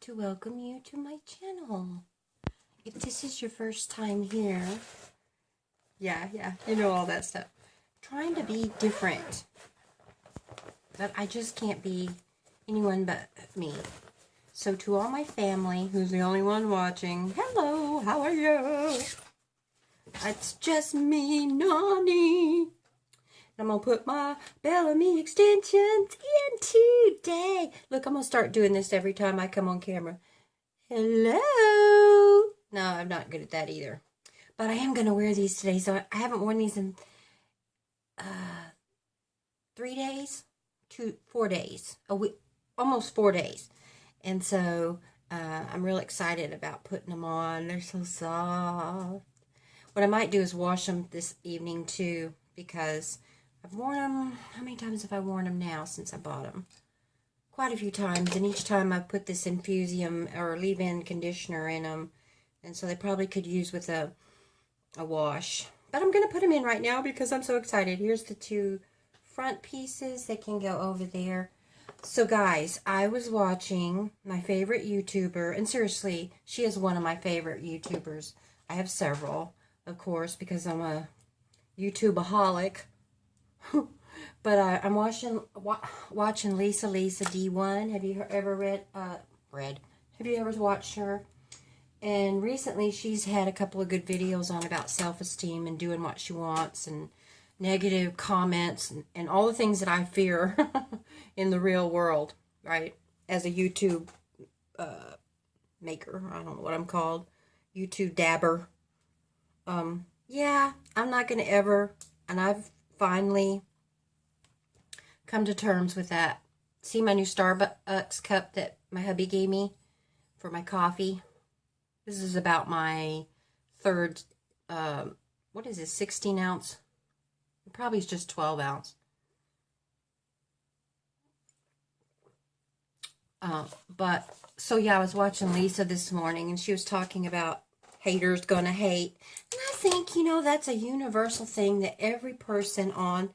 to welcome you to my channel. If this is your first time here, you know all that stuff. Trying to be different, but I just can't be anyone but me. So to all my family, who's the only one watching, hello, how are you? It's just me, Nani. I'm going to put my Bellamy extensions in today. Look, I'm going to start doing this every time I come on camera. Hello. No, I'm not good at that either. But I am going to wear these today. So I haven't worn these in 3 days? 4 days. A week, almost 4 days. And so I'm real excited about putting them on. They're so soft. What I might do is wash them this evening too, because I've worn them, how many times have I worn them now since I bought them? Quite a few times, and each time I put this Infusium or leave-in conditioner in them, and so they probably could use with a wash. But I'm going to put them in right now because I'm so excited. Here's the two front pieces that can go over there. So guys, I was watching my favorite YouTuber, and seriously, she is one of my favorite YouTubers. I have several, of course, because I'm a YouTubeaholic. But I'm watching Lisa D1. Have you ever have you ever watched her? And recently she's had a couple of good videos on about self-esteem and doing what she wants and negative comments and all the things that I fear in the real world, right? As a YouTube maker, I don't know what I'm called, YouTube dabber. Yeah, I'm not going to ever, and I've finally come to terms with that. See my new Starbucks cup that my hubby gave me for my coffee? This is about my third, what is this, 16 ounce? It probably is just 12 ounce. So yeah, I was watching Lisa this morning, and she was talking about haters gonna hate. And I think, you know, that's a universal thing that every person on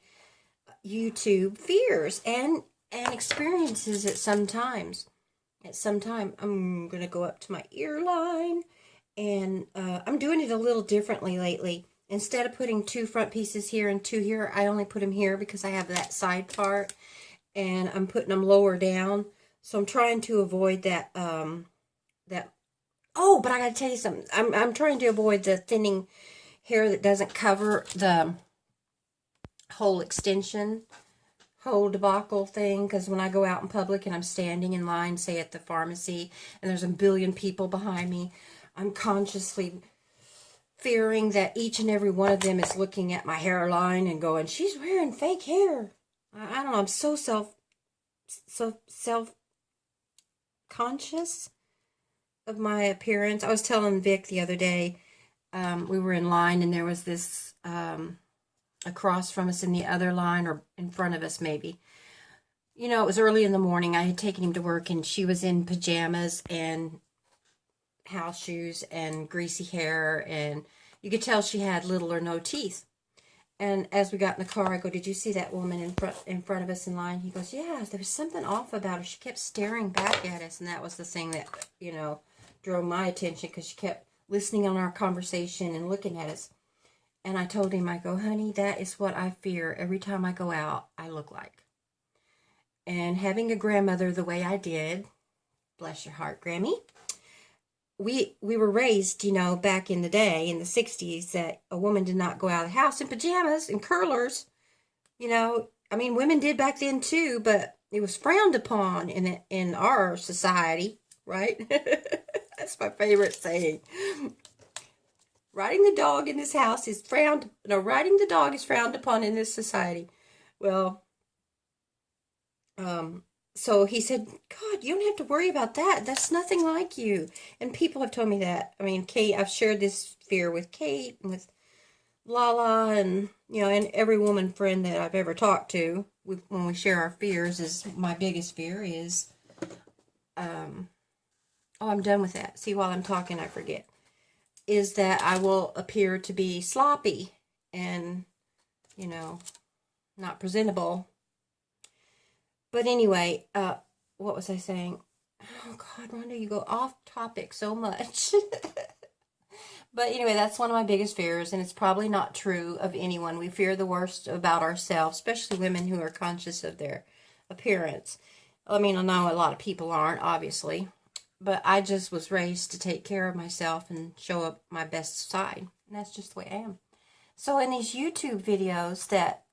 YouTube fears and experiences at some times. At some time, I'm going to go up to my ear line, and I'm doing it a little differently lately. Instead of putting two front pieces here and two here, I only put them here because I have that side part, and I'm putting them lower down. So I'm trying to avoid that, oh, but I got to tell you something. I'm trying to avoid the thinning hair that doesn't cover the whole extension, whole debacle thing, because when I go out in public and I'm standing in line, say at the pharmacy, and there's a billion people behind me, I'm consciously fearing that each and every one of them is looking at my hairline and going, she's wearing fake hair. I don't know, I'm so self-conscious of my appearance. I was telling Vic the other day, we were in line, and there was this across from us in the other line, or in front of us maybe. You know, it was early in the morning. I had taken him to work, and she was in pajamas and house shoes and greasy hair, and you could tell she had little or no teeth. And as we got in the car, I go, did you see that woman in front of us in line? He goes, yeah, there was something off about her. She kept staring back at us, and that was the thing that, you know, drove my attention, because she kept listening on our conversation and looking at us. And I told him, I go, honey, that is what I fear every time I go out, I look like. And having a grandmother the way I did, bless your heart, Grammy, we were raised, you know, back in the day, in the 60s, that a woman did not go out of the house in pajamas and curlers. You know, I mean, women did back then too, but it was frowned upon in our society, right? That's my favorite saying. Riding the dog in this house is frowned. No, riding the dog is frowned upon in this society. Well, so he said, God, you don't have to worry about that. That's nothing like you. And people have told me that. I mean, Kate, I've shared this fear with Kate and with Lala, and, you know, and every woman friend that I've ever talked to. When we share our fears, is my biggest fear is, oh, I'm done with that. See, while I'm talking, I forget. Is that I will appear to be sloppy and, you know, not presentable. But anyway, what was I saying? Oh God, Rhonda, you go off topic so much. But anyway, that's one of my biggest fears, and it's probably not true of anyone. We fear the worst about ourselves, especially women who are conscious of their appearance. I mean, I know a lot of people aren't, obviously, but I just was raised to take care of myself and show up my best side. And that's just the way I am. So in these YouTube videos that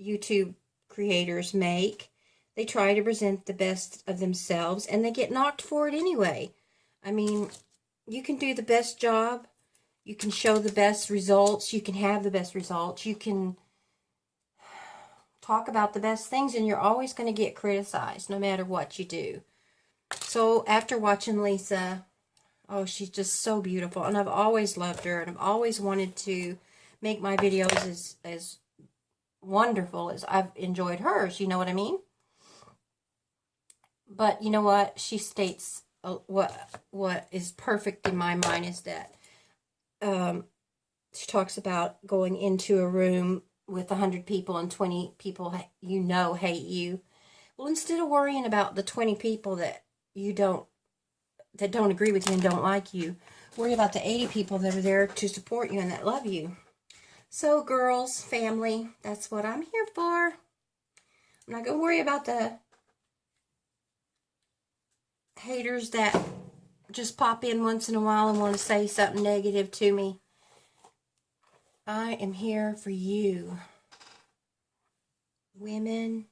YouTube creators make, they try to present the best of themselves, and they get knocked for it anyway. I mean, you can do the best job, you can show the best results, you can have the best results, you can talk about the best things, and you're always going to get criticized no matter what you do. So after watching Lisa, oh, she's just so beautiful, and I've always loved her, and I've always wanted to make my videos as wonderful as I've enjoyed hers, you know what I mean? But you know what? She states what is perfect in my mind is that she talks about going into a room with 100 people and 20 people you know hate you. Well, instead of worrying about the 20 people that don't agree with you and don't like you, worry about the 80 people that are there to support you and that love you. So girls, family, that's what I'm here for. I'm not going to worry about the haters that just pop in once in a while and want to say something negative to me. I am here for you. Women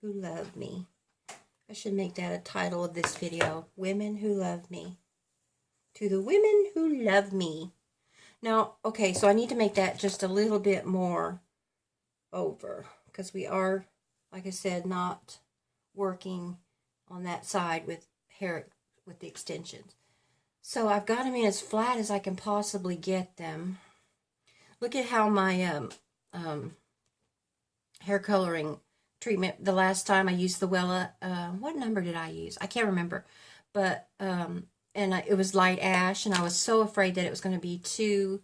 who love me. I should make that a title of this video. Women who love me. To the women who love me. Now, okay, so I need to make that just a little bit more over, because we are, like I said, not working on that side with hair, with the extensions. So I've got them in as flat as I can possibly get them. Look at how my hair coloring treatment, the last time I used the Wella, what number did I use? I can't remember. But, it was light ash, and I was so afraid that it was going to be too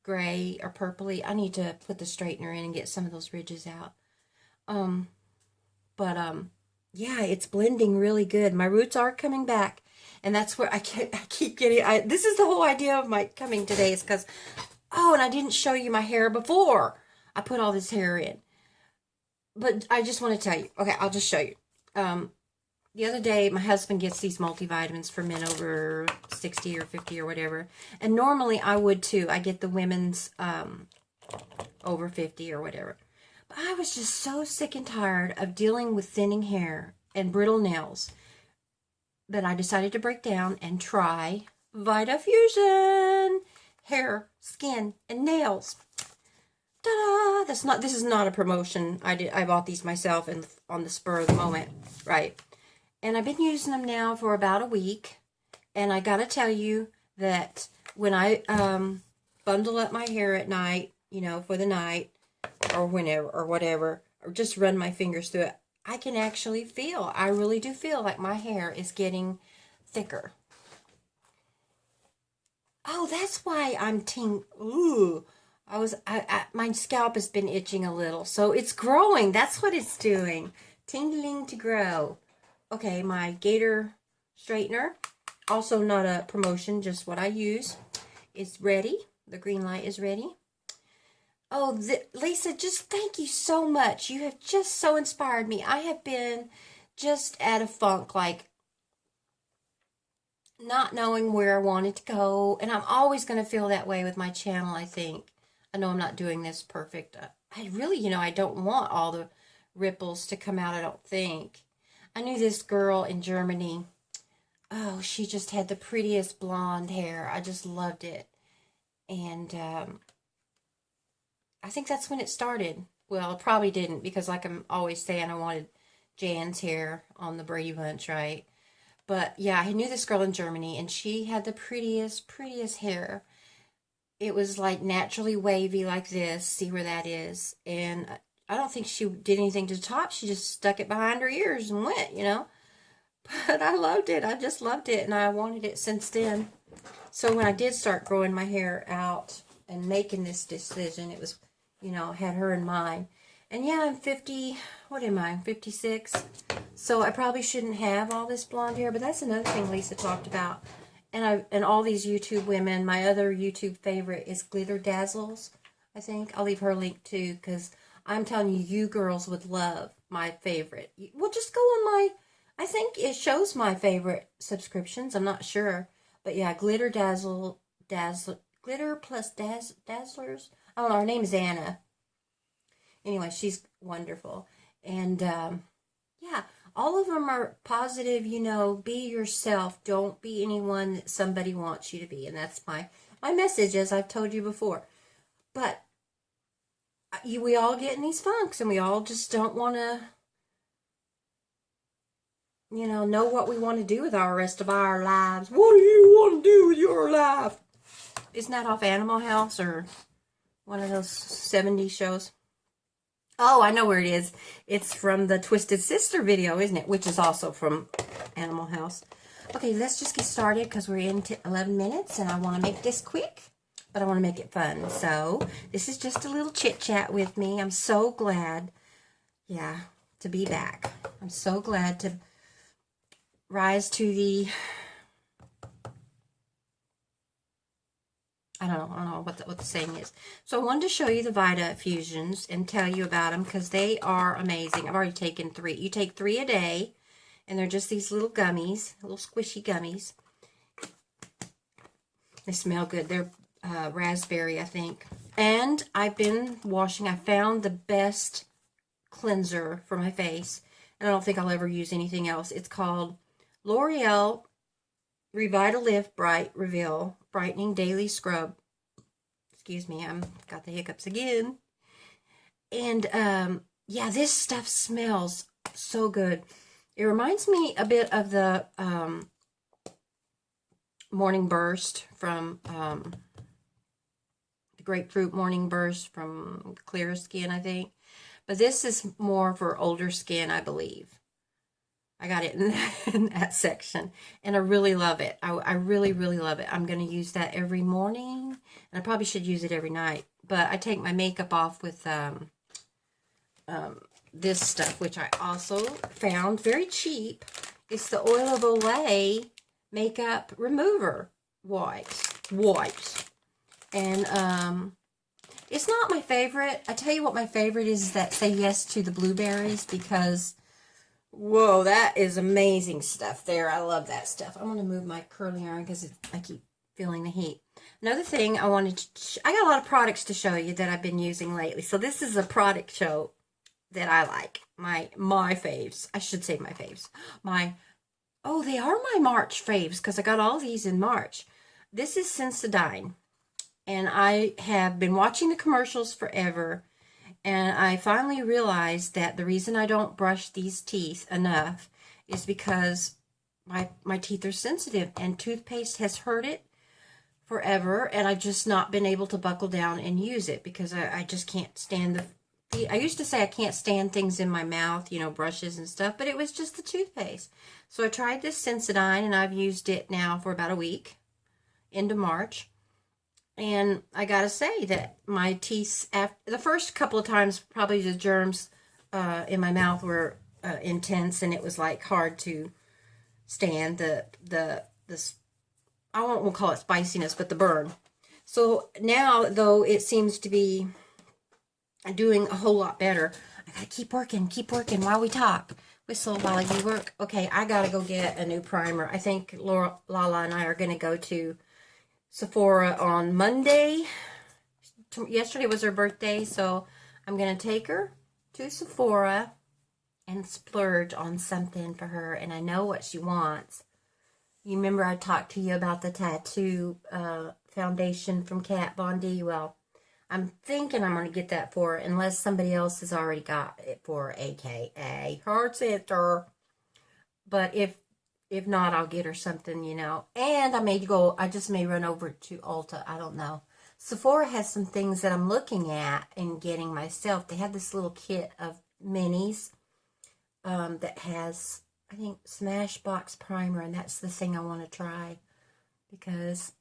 gray or purpley. I need to put the straightener in and get some of those ridges out. Yeah, it's blending really good. My roots are coming back, and that's where I keep getting, this is the whole idea of my coming today, is because, oh, and I didn't show you my hair before I put all this hair in. But I just want to tell you, okay, I'll just show you. The other day, my husband gets these multivitamins for men over 60 or 50 or whatever. And normally I would too. I get the women's over 50 or whatever. But I was just so sick and tired of dealing with thinning hair and brittle nails that I decided to break down and try VitaFusion hair, skin, and nails. Ta-da! This is not a promotion. I bought these myself and on the spur of the moment, right? And I've been using them now for about a week. And I gotta tell you that when I bundle up my hair at night, you know, for the night, or whenever, or whatever, or just run my fingers through it, I can actually feel, I really do feel like my hair is getting thicker. Oh, that's why I'm ooh. My scalp has been itching a little, so it's growing. That's what it's doing. Tingling to grow. Okay, my Gator straightener, also not a promotion, just what I use, is ready. The green light is ready. Oh, Lisa, just thank you so much. You have just so inspired me. I have been just at a funk, like not knowing where I wanted to go, and I'm always going to feel that way with my channel, I think. I know I'm not doing this perfect. I really, you know, I don't want all the ripples to come out, I don't think. I knew this girl in Germany. Oh, she just had the prettiest blonde hair. I just loved it. And I think that's when it started. Well, it probably didn't, because like I'm always saying, I wanted Jan's hair on the Brady Bunch, right? But yeah, I knew this girl in Germany, and she had the prettiest hair. It was like naturally wavy like this. See where that is? And I don't think she did anything to the top. She just stuck it behind her ears and went, you know. But I loved it. I just loved it, and I wanted it since then. So when I did start growing my hair out and making this decision, it was, you know, had her in mind. And yeah, I'm 50, what am I, 56? So I probably shouldn't have all this blonde hair, but that's another thing Lisa talked about. And all these YouTube women, my other YouTube favorite is Glitter Dazzles, I think. I'll leave her link too, because I'm telling you, you girls would love my favorite. Well, just go on I think it shows my favorite subscriptions. I'm not sure. But yeah, Glitter plus Dazzlers. I don't know, her name is Anna. Anyway, she's wonderful. And yeah, all of them are positive, be yourself. Don't be anyone that somebody wants you to be. And that's my message, as I've told you before. But we all get in these funks, and we all just don't want to, know what we want to do with our rest of our lives. What do you want to do with your life? Isn't that off Animal House or one of those 70s shows? Oh, I know where it is. It's from the Twisted Sister video, isn't it? Which is also from Animal House. Okay, let's just get started because we're into 11 minutes and I want to make this quick, but I want to make it fun. So this is just a little chit chat with me. I'm so glad, to be back. I'm so glad to rise to the, I don't know what the saying is. So I wanted to show you the Vita Fusions and tell you about them because they are amazing. I've already taken 3. You take 3 a day, and they're just these little gummies, little squishy gummies. They smell good. They're raspberry, I think. And I've been washing. I found the best cleanser for my face, and I don't think I'll ever use anything else. It's called L'Oreal Revitalift Bright Reveal Brightening Daily Scrub. Excuse me, I'm got the hiccups again. And yeah, this stuff smells so good. It reminds me a bit of the Morning Burst from the Grapefruit Morning Burst from Clear Skin, I think. But this is more for older skin, I believe. I got it in that section, and I really love it. I really, really love it. I'm going to use that every morning, and I probably should use it every night. But I take my makeup off with this stuff, which I also found very cheap. It's the Oil of Olay Makeup Remover wipes. And it's not my favorite. I tell you what my favorite is that Say Yes to the Blueberries, because whoa, that is amazing stuff there. I love that stuff. I'm going to move my curling iron because I keep feeling the heat. Another thing I wanted to, I got a lot of products to show you that I've been using lately. So this is a product show that I like. My faves. I should say my faves. Oh, they are my March faves because I got all these in March. This is Sensodyne. And I have been watching the commercials forever. And I finally realized that the reason I don't brush these teeth enough is because my teeth are sensitive, and toothpaste has hurt it forever, and I've just not been able to buckle down and use it because I just can't stand I used to say I can't stand things in my mouth, brushes and stuff, but it was just the toothpaste. So I tried this Sensodyne, and I've used it now for about a week, into March. And I gotta say that my teeth, after the first couple of times, probably the germs in my mouth were intense, and it was like hard to stand this. I won't call it spiciness, but the burn. So now, though, it seems to be doing a whole lot better. I gotta keep working while we talk. Whistle while you work. Okay, I gotta go get a new primer. I think Lala and I are gonna go to Sephora on Monday. Yesterday was her birthday, so I'm going to take her to Sephora and splurge on something for her, and I know what she wants. You remember I talked to you about the tattoo foundation from Kat Von D? Well, I'm thinking I'm going to get that for her, unless somebody else has already got it for her, a.k.a. her sister. But if not, I'll get her something, And I just may run over to Ulta. I don't know. Sephora has some things that I'm looking at and getting myself. They have this little kit of minis that has, I think, Smashbox primer. And that's the thing I want to try because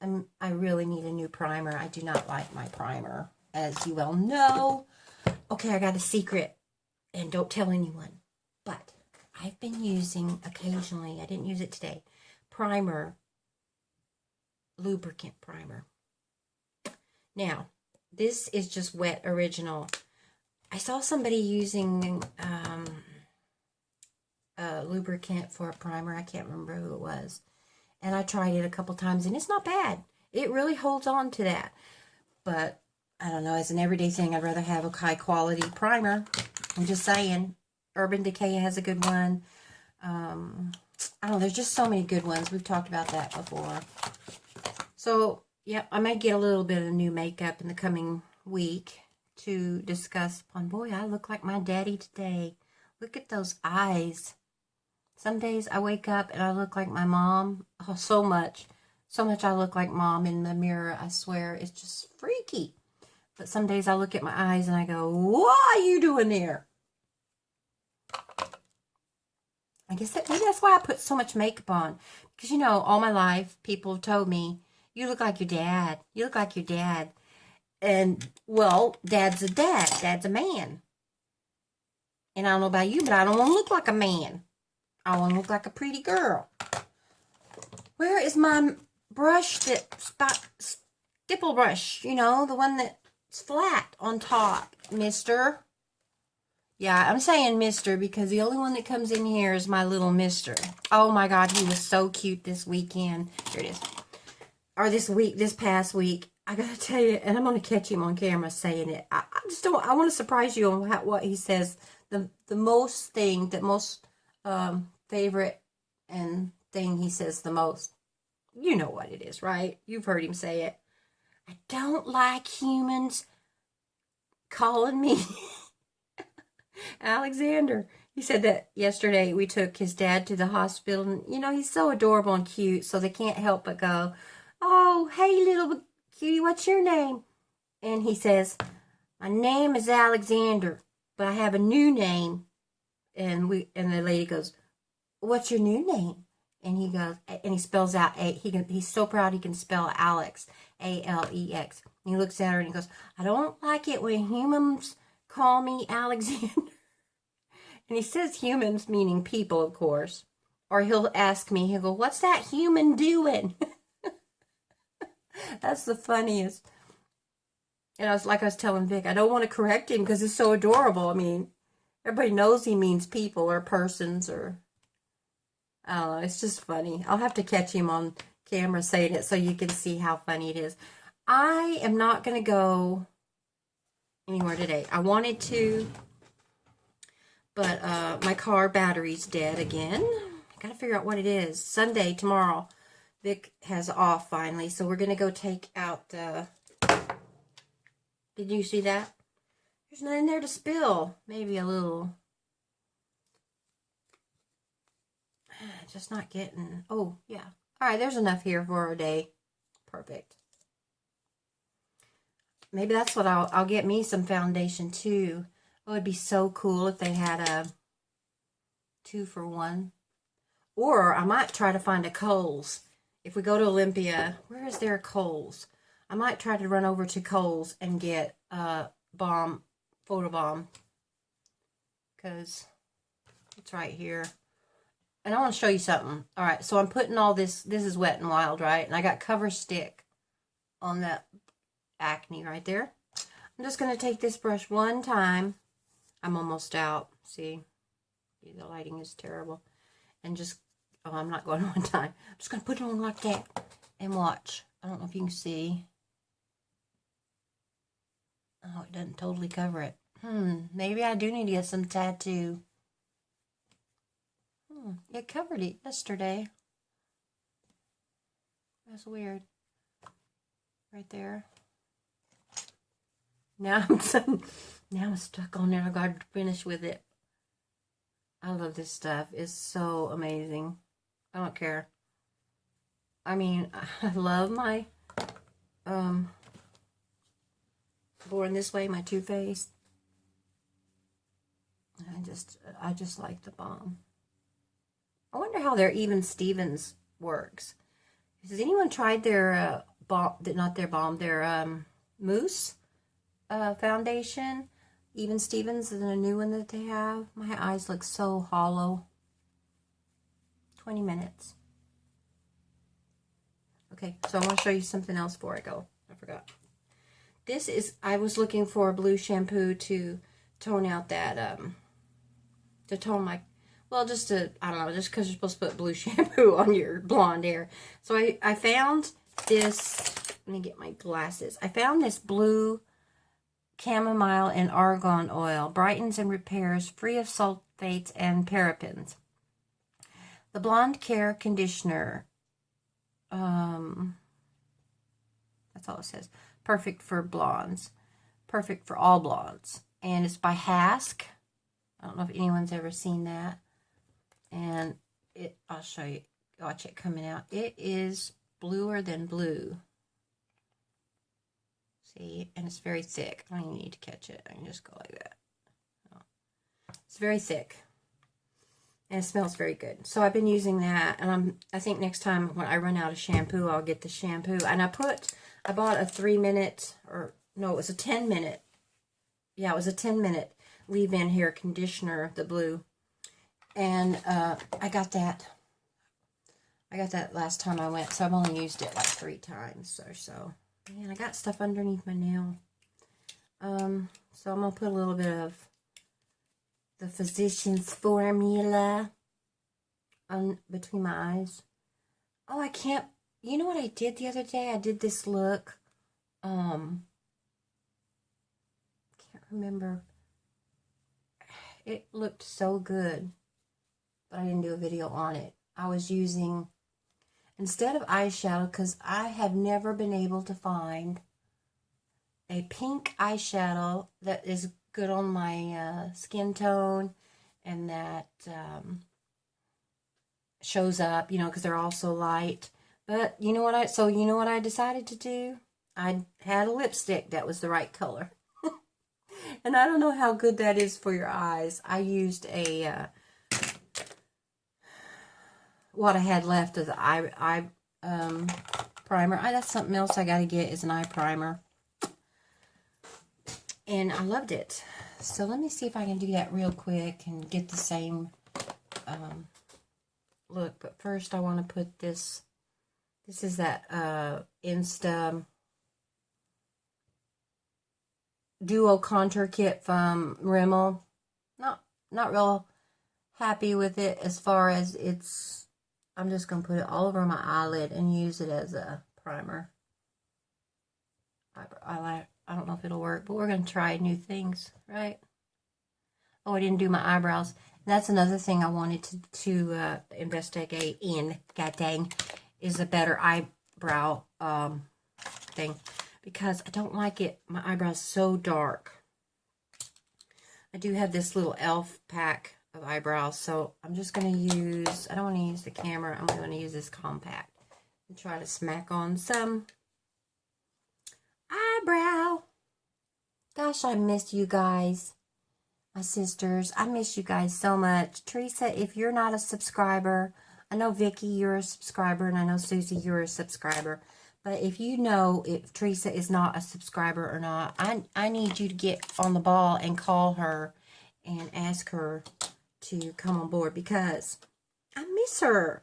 I really need a new primer. I do not like my primer, as you well know. Okay, I got a secret. And don't tell anyone. But I've been using occasionally, I didn't use it today, primer, lubricant primer. Now, this is just wet original. I saw somebody using a lubricant for a primer. I can't remember who it was. And I tried it a couple times, and it's not bad. It really holds on to that. But, I don't know, as an everyday thing, I'd rather have a high-quality primer. I'm just saying. Urban Decay has a good one. I don't know, there's just so many good ones. We've talked about that before. So, yeah, I might get a little bit of new makeup in the coming week to discuss upon. Boy, I look like my daddy today. Look at those eyes. Some days I wake up and I look like my mom. Oh, so much. So much I look like mom in the mirror, I swear. It's just freaky. But some days I look at my eyes and I go, what are you doing there? I guess maybe that's why I put so much makeup on. Because, you know, all my life, people have told me, you look like your dad. You look like your dad. And, well, dad's a dad. Dad's a man. And I don't know about you, but I don't want to look like a man. I want to look like a pretty girl. Where is my brush stipple brush? You know, the one that's flat on top, mister. Yeah, I'm saying mister because the only one that comes in here is my little mister. Oh my God, he was so cute this weekend. Here it is. Or this past week. I gotta tell you, and I'm gonna catch him on camera saying it. I just don't, I want to surprise you on what he says. The most favorite and thing he says the most. You know what it is, right? You've heard him say it. I don't like humans calling me Alexander. He said that yesterday. We took his dad to the hospital, and you know, he's so adorable and cute, so they can't help but go, oh, hey, little cutie, what's your name? And he says, my name is Alexander, but I have a new name. And the lady goes, what's your new name? And he goes, and he spells out he's so proud he can spell Alex, A-L-E-X. And he looks at her and he goes, I don't like it when humans call me Alexander. And he says humans meaning people, of course. Or he'll ask me, he'll go, what's that human doing? That's the funniest. And I was telling Vic, I don't want to correct him because it's so adorable. I mean, everybody knows he means people or persons or, I don't know, it's just funny. I'll have to catch him on camera saying it so you can see how funny it is. I am not going to go anywhere today. I wanted to, but my car battery's dead again. I got to figure out what it is. Sunday, tomorrow, Vic has off finally, so we're going to go take out the... Did you see that? There's nothing there to spill. Maybe a little. Just not getting... Oh, yeah. All right, there's enough here for a day. Perfect. Maybe that's what I'll get me some foundation, too. Oh, it'd be so cool if they had a 2-for-1. Or I might try to find a Kohl's. If we go to Olympia, where is there a Kohl's? I might try to run over to Kohl's and get a photo bomb. Because it's right here. And I want to show you something. All right, so I'm putting all this. This is Wet n Wild, right? And I got Cover Stick on that acne right there. I'm just going to take this brush one time. I'm almost out. See, the lighting is terrible. And just, oh, I'm not going one time. I'm just going to put it on like that and watch. I don't know if you can see. Oh, it doesn't totally cover it. Maybe I do need to get some tattoo. It covered it yesterday. That's weird. Right there. Now I'm stuck on there. I got to finish with it. I love this stuff. It's so amazing. I don't care. I mean, I love my Born This Way, my Too Faced. I just like the balm. I wonder how their Even Stevens works. Has anyone tried their balm? Not their balm, their mousse foundation? Even Stevens is a new one that they have. My eyes look so hollow. 20 minutes. Okay, so I want to show you something else before I go. I forgot. This is, I was looking for a blue shampoo to tone out that, to tone my, well, just to, I don't know, just because you're supposed to put blue shampoo on your blonde hair. So I found this, let me get my glasses. I found this blue chamomile and argan oil. Brightens and repairs, free of sulfates and parabens. The Blonde Care Conditioner. That's all it says. Perfect for blondes. Perfect for all blondes. And it's by Hask. I don't know if anyone's ever seen that. And it, I'll show you. Watch it coming out. It is bluer than blue. See? And it's very thick. I don't even need to catch it. I can just go like that. It's very thick. And it smells very good. So I've been using that. And I think next time when I run out of shampoo, I'll get the shampoo. And I bought a 3-minute, or no, it was a 10-minute. Yeah, it was a 10-minute leave-in hair conditioner, the blue. And I got that. I got that last time I went. So I've only used it like 3 times or so. Man, I got stuff underneath my nail. So I'm going to put a little bit of the Physicians Formula on between my eyes. Oh, I can't. You know what I did the other day? I did this look. Can't remember. It looked so good, but I didn't do a video on it. I was using, instead of eyeshadow, because I have never been able to find a pink eyeshadow that is good on my skin tone and that shows up, you know, because they're all so light. But you know what I decided to do? I had a lipstick that was the right color. And I don't know how good that is for your eyes. I used a what I had left of the eye primer. That's something else I got to get, is an eye primer. And I loved it. So let me see if I can do that real quick and get the same look. But first I want to put this. This is that Insta Duo Contour Kit from Rimmel. Not real happy with it as far as it's. I'm just going to put it all over my eyelid and use it as a primer. I don't know if it'll work, but we're going to try new things, right? Oh, I didn't do my eyebrows. That's another thing I wanted to investigate in, god dang, is a better eyebrow thing. Because I don't like it, my eyebrows so dark. I do have this little e.l.f. pack of eyebrows, so I'm just going to use, I don't want to use the camera, I'm going to use this compact and try to smack on some eyebrow. Gosh, I miss you guys, my sisters. I miss you guys so much. Teresa, if you're not a subscriber, I know Vicky, you're a subscriber, and I know Susie, you're a subscriber. But if you know if Teresa is not a subscriber or not, I need you to get on the ball and call her and ask her to come on board, because I miss her.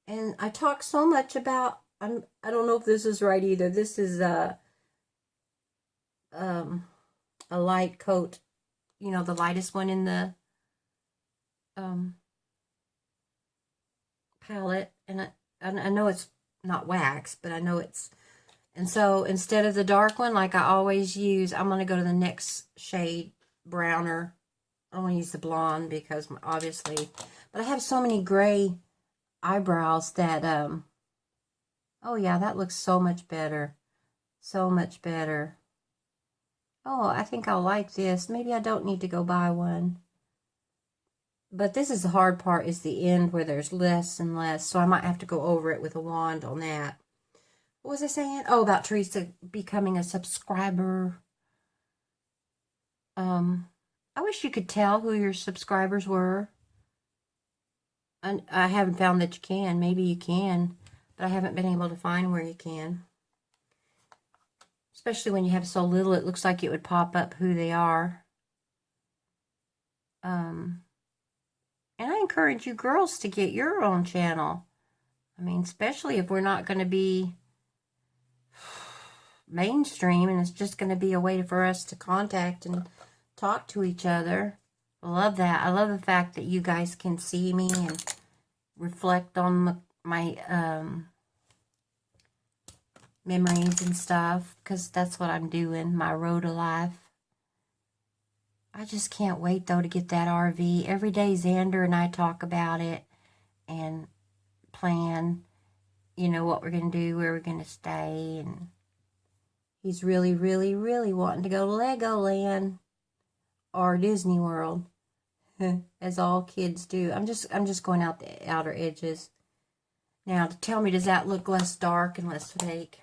And I talk so much about, I don't know if this is right either. This is a light coat, you know, the lightest one in the palette. And I know it's not wax, but I know it's, and so instead of the dark one like I always use, I'm going to go to the next shade browner. I don't want to use the blonde because obviously, but I have so many gray eyebrows that oh yeah, that looks so much better. So much better. Oh, I think I'll like this. Maybe I don't need to go buy one. But this is the hard part, is the end where there's less and less. So I might have to go over it with a wand on that. What was I saying? Oh, about Teresa becoming a subscriber. I wish you could tell who your subscribers were. I haven't found that you can. Maybe you can. But I haven't been able to find where you can. Especially when you have so little, it looks like it would pop up who they are. And I encourage you girls to get your own channel. I mean, especially if we're not going to be mainstream and it's just going to be a way for us to contact and talk to each other. I love that. I love the fact that you guys can see me and reflect on my memories and stuff, because that's what I'm doing, my road to life. I just can't wait, though, to get that RV. Every day Xander and I talk about it and plan, you know, what we're going to do, where we're going to stay, and he's really, really, really wanting to go to Legoland or Disney World, as all kids do. I'm just going out the outer edges. Now, to tell me, does that look less dark and less fake?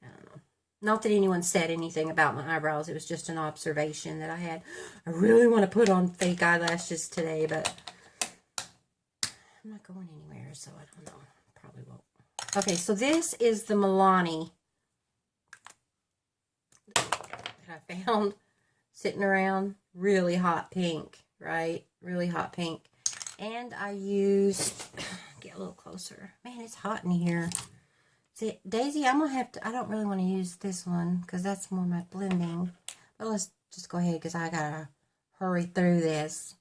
I don't know. Not that anyone said anything about my eyebrows. It was just an observation that I had. I really want to put on fake eyelashes today, but I'm not going anywhere, so I don't know. Probably won't. Okay, so this is the Milani that I found sitting around. Really hot pink, right? Really hot pink. And I used, get a little closer. Man, it's hot in here. See, Daisy, I'm going to have to, I don't really want to use this one because that's more my blending. But let's just go ahead because I got to hurry through this.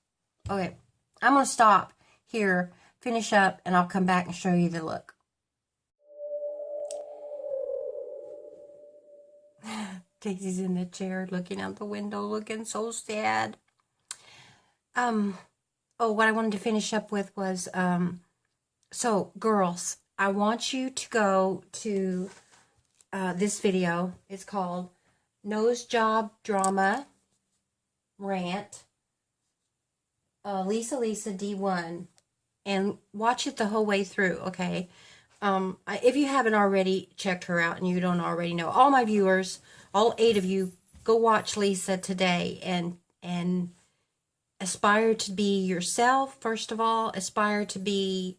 Okay, I'm going to stop here, finish up, and I'll come back and show you the look. Daisy's in the chair looking out the window, looking so sad. Oh, what I wanted to finish up with was, so girls, I want you to go to this video. It's called Nose Job Drama Rant, Lisa D1, and watch it the whole way through, okay? If you haven't already checked her out and you don't already know, all my viewers, all 8 of you, go watch Lisa today and aspire to be yourself, first of all. Aspire to be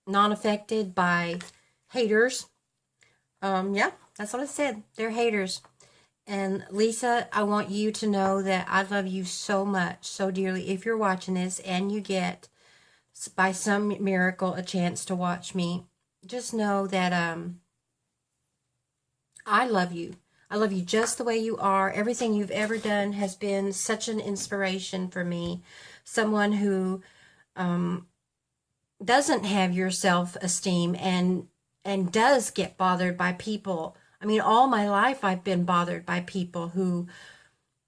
non-affected by haters. Yeah, that's what I said. They're haters. And Lisa, I want you to know that I love you so much, so dearly. If you're watching this and you get, by some miracle, a chance to watch me, just know that I love you. I love you just the way you are. Everything you've ever done has been such an inspiration for me. Someone who doesn't have your self-esteem and does get bothered by people. I mean, all my life I've been bothered by people who,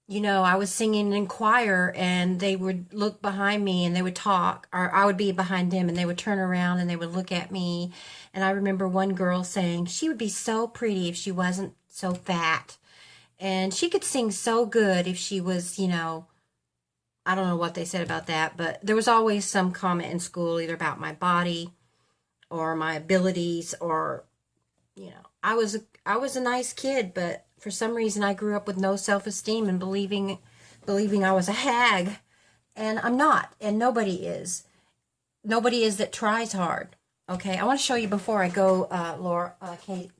you know, I was singing in choir and they would look behind me and they would talk, or I would be behind them and they would turn around and they would look at me. And I remember one girl saying she would be so pretty if she wasn't so fat. And she could sing so good if she was, you know, I don't know what they said about that, but there was always some comment in school either about my body or my abilities, or, you know, I was a nice kid, but for some reason I grew up with no self-esteem and believing I was a hag, and I'm not, and nobody is. Nobody is that tries hard. Okay, I want to show you before I go, Laura, Kate.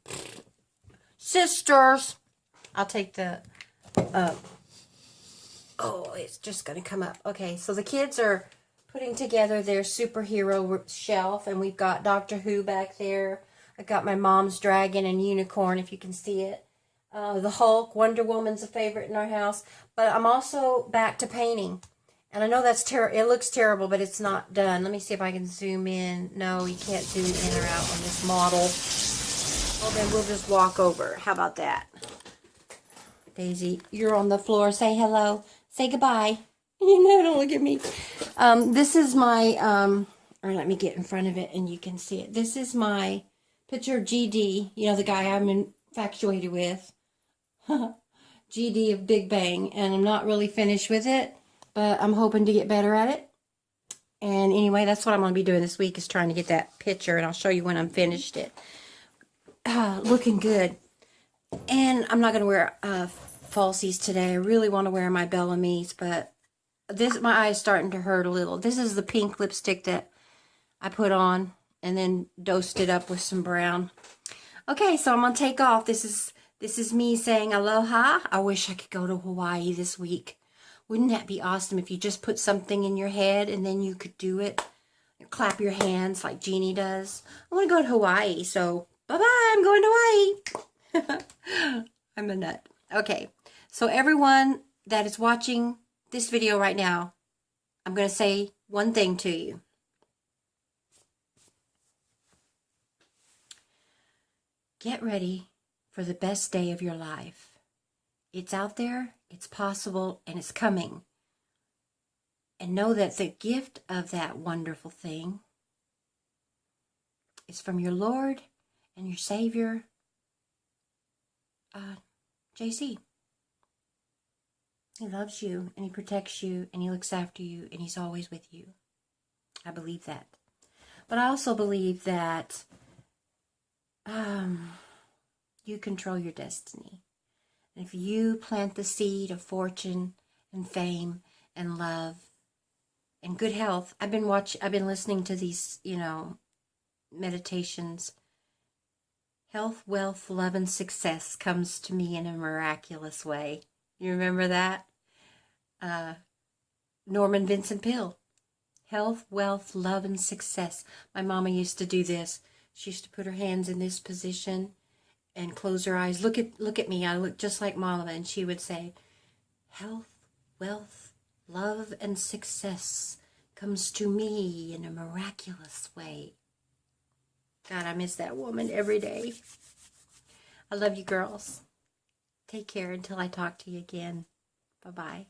Sisters, I'll take the, oh, it's just going to come up. Okay, so the kids are putting together their superhero shelf, and we've got Doctor Who back there. I got my mom's dragon and unicorn, if you can see it. The Hulk, Wonder Woman's a favorite in our house. But I'm also back to painting. And I know that's it looks terrible, but it's not done. Let me see if I can zoom in. No, you can't zoom in or out on this model. Well, then we'll just walk over. How about that? Daisy, you're on the floor. Say hello. Say goodbye. You know, don't look at me. This is my, or let me get in front of it and you can see it. This is my picture of GD, you know, the guy I'm infatuated with. GD of Big Bang. And I'm not really finished with it, but I'm hoping to get better at it. And anyway, that's what I'm going to be doing this week, is trying to get that picture, and I'll show you when I'm finished it. Looking good. And I'm not going to wear falsies today. I really want to wear my Bellamy's, but my eye's starting to hurt a little. This is the pink lipstick that I put on and then dosed it up with some brown. Okay, so I'm going to take off. This is me saying aloha. I wish I could go to Hawaii this week. Wouldn't that be awesome if you just put something in your head and then you could do it? Clap your hands like Jeannie does. I want to go to Hawaii, so bye-bye, I'm going to Hawaii. I'm a nut. Okay, so everyone that is watching this video right now, I'm going to say one thing to you. Get ready for the best day of your life. It's out there, it's possible, and it's coming. And know that the gift of that wonderful thing is from your Lord and your Savior, JC. He loves you, and he protects you, and he looks after you, and he's always with you. I believe that. But I also believe that you control your destiny. And if you plant the seed of fortune and fame and love and good health, I've been listening to these, meditations. Health, wealth, love, and success comes to me in a miraculous way. You remember that? Norman Vincent Peale. Health, wealth, love, and success. My mama used to do this. She used to put her hands in this position and close her eyes. Look at me. I look just like Mama. And she would say, health, wealth, love, and success comes to me in a miraculous way. God, I miss that woman every day. I love you girls. Take care until I talk to you again. Bye-bye.